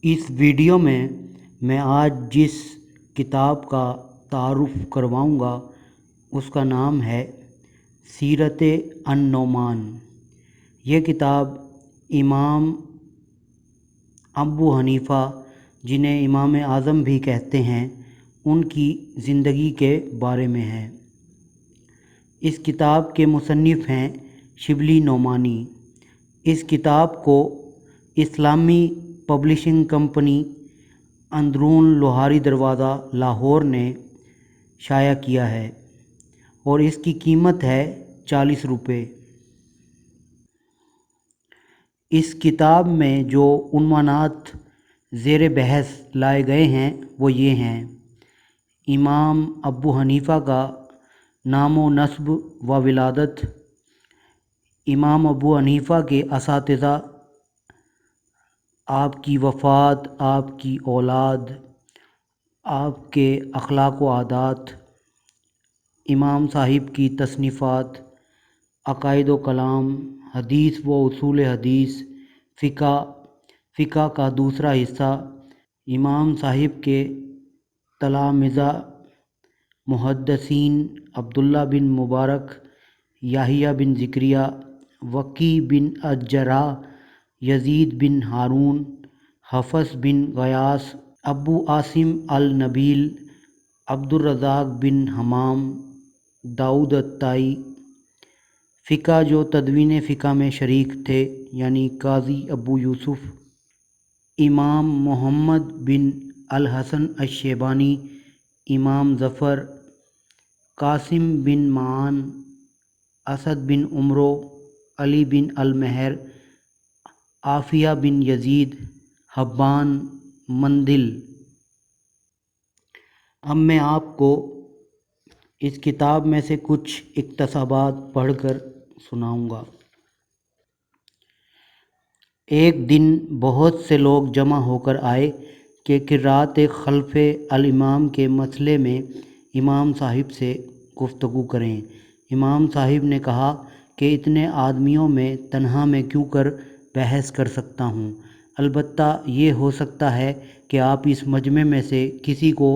اس video میں میں آج جس کتاب کا تعارف کرواؤں گا اس کا نام ہے سیرت النعمان۔ یہ کتاب امام ابو حنیفہ، جنہیں امام اعظم بھی کہتے ہیں، ان کی زندگی کے بارے میں ہے۔ اس کتاب کے مصنف ہیں شبلی نعمانی۔ اس کتاب کو اسلامی پبلشنگ کمپنی اندرون لوہاری دروازہ لاہور نے شائع کیا ہے اور اس کی قیمت ہے 40 روپے۔ اس کتاب میں جو عنوانات زیر بحث لائے گئے ہیں وہ یہ ہیں: امام ابو حنیفہ کا نام و نسب و ولادت، امام ابو حنیفہ کے اساتذہ، آپ کی وفات، آپ کی اولاد، آپ کے اخلاق و عادات، امام صاحب کی تصنیفات، عقائد و کلام، حدیث و اصول حدیث، فقہ کا دوسرا حصہ، امام صاحب کے تلامذہ محدثین عبداللہ بن مبارک، یحییٰ بن زکریا، وقی بن الجراح، یزید بن ہارون، حفص بن غیاث، ابو عاصم النبیل، عبدالرزاق بن حمام، داؤد الطائی۔ فقہ جو تدوین فقہ میں شریک تھے یعنی قاضی ابو یوسف، امام محمد بن الحسن الشیبانی، امام ظفر، قاسم بن معان، اسد بن عمرو، علی بن المہر، عافیہ بن یزید، حبان، مندل۔ اب میں آپ کو اس کتاب میں سے کچھ اقتباسات پڑھ کر سناؤں گا۔ ایک دن بہت سے لوگ جمع ہو کر آئے کہ قراءت خلف الامام کے مسئلے میں امام صاحب سے گفتگو کریں۔ امام صاحب نے کہا کہ اتنے آدمیوں میں تنہا میں کیوں کر بحث کر سکتا ہوں، البتہ یہ ہو سکتا ہے کہ آپ اس مجمع میں سے کسی کو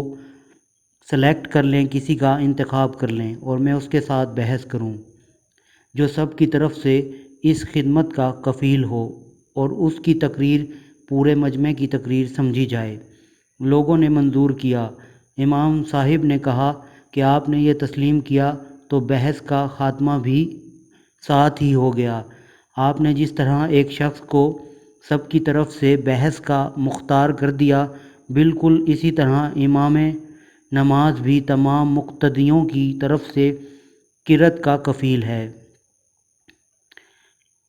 سلیکٹ کر لیں، کسی کا انتخاب کر لیں اور میں اس کے ساتھ بحث کروں جو سب کی طرف سے اس خدمت کا کفیل ہو اور اس کی تقریر پورے مجمع کی تقریر سمجھی جائے۔ لوگوں نے منظور کیا۔ امام صاحب نے کہا کہ آپ نے یہ تسلیم کیا تو بحث کا خاتمہ بھی ساتھ ہی ہو گیا۔ آپ نے جس طرح ایک شخص کو سب کی طرف سے بحث کا مختار کر دیا، بالکل اسی طرح امام نماز بھی تمام مقتدیوں کی طرف سے قرأت کا کفیل ہے۔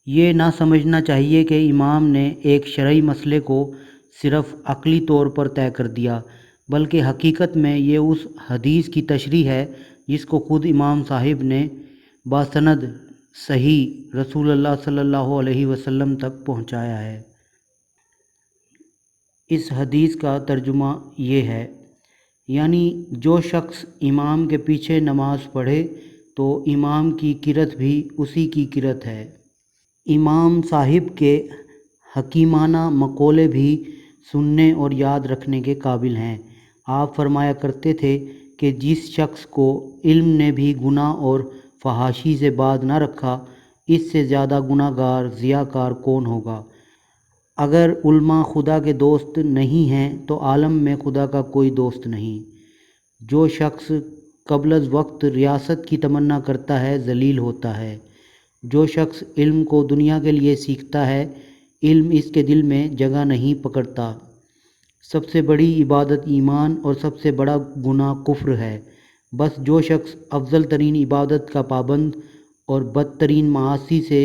یہ نہ سمجھنا چاہیے کہ امام نے ایک شرعی مسئلے کو صرف عقلی طور پر طے کر دیا، بلکہ حقیقت میں یہ اس حدیث کی تشریح ہے جس کو خود امام صاحب نے باسند صحیح رسول اللہ صلی اللہ علیہ وسلم تک پہنچایا ہے۔ اس حدیث کا ترجمہ یہ ہے، یعنی جو شخص امام کے پیچھے نماز پڑھے تو امام کی قرأت بھی اسی کی قرأت ہے۔ امام صاحب کے حکیمانہ مقولے بھی سننے اور یاد رکھنے کے قابل ہیں۔ آپ فرمایا کرتے تھے کہ جس شخص کو علم نے بھی گناہ اور فحاشی سے باز نہ رکھا، اس سے زیادہ گناہ گار ضیاءکار کون ہوگا؟ اگر علماء خدا کے دوست نہیں ہیں تو عالم میں خدا کا کوئی دوست نہیں۔ جو شخص قبل از وقت ریاست کی تمنا کرتا ہے ذلیل ہوتا ہے۔ جو شخص علم کو دنیا کے لیے سیکھتا ہے، علم اس کے دل میں جگہ نہیں پکڑتا۔ سب سے بڑی عبادت ایمان اور سب سے بڑا گناہ کفر ہے۔ بس جو شخص افضل ترین عبادت کا پابند اور بدترین معاصی سے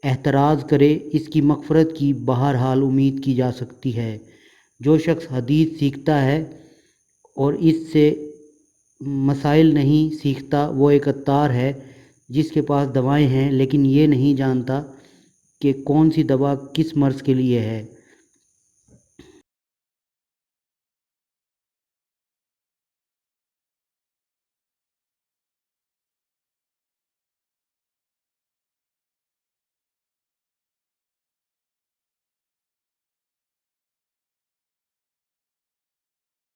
احتراز کرے، اس کی مغفرت کی بہرحال امید کی جا سکتی ہے۔ جو شخص حدیث سیکھتا ہے اور اس سے مسائل نہیں سیکھتا، وہ ایک عطار ہے جس کے پاس دوائیں ہیں لیکن یہ نہیں جانتا کہ کون سی دوا کس مرض کے لیے ہے۔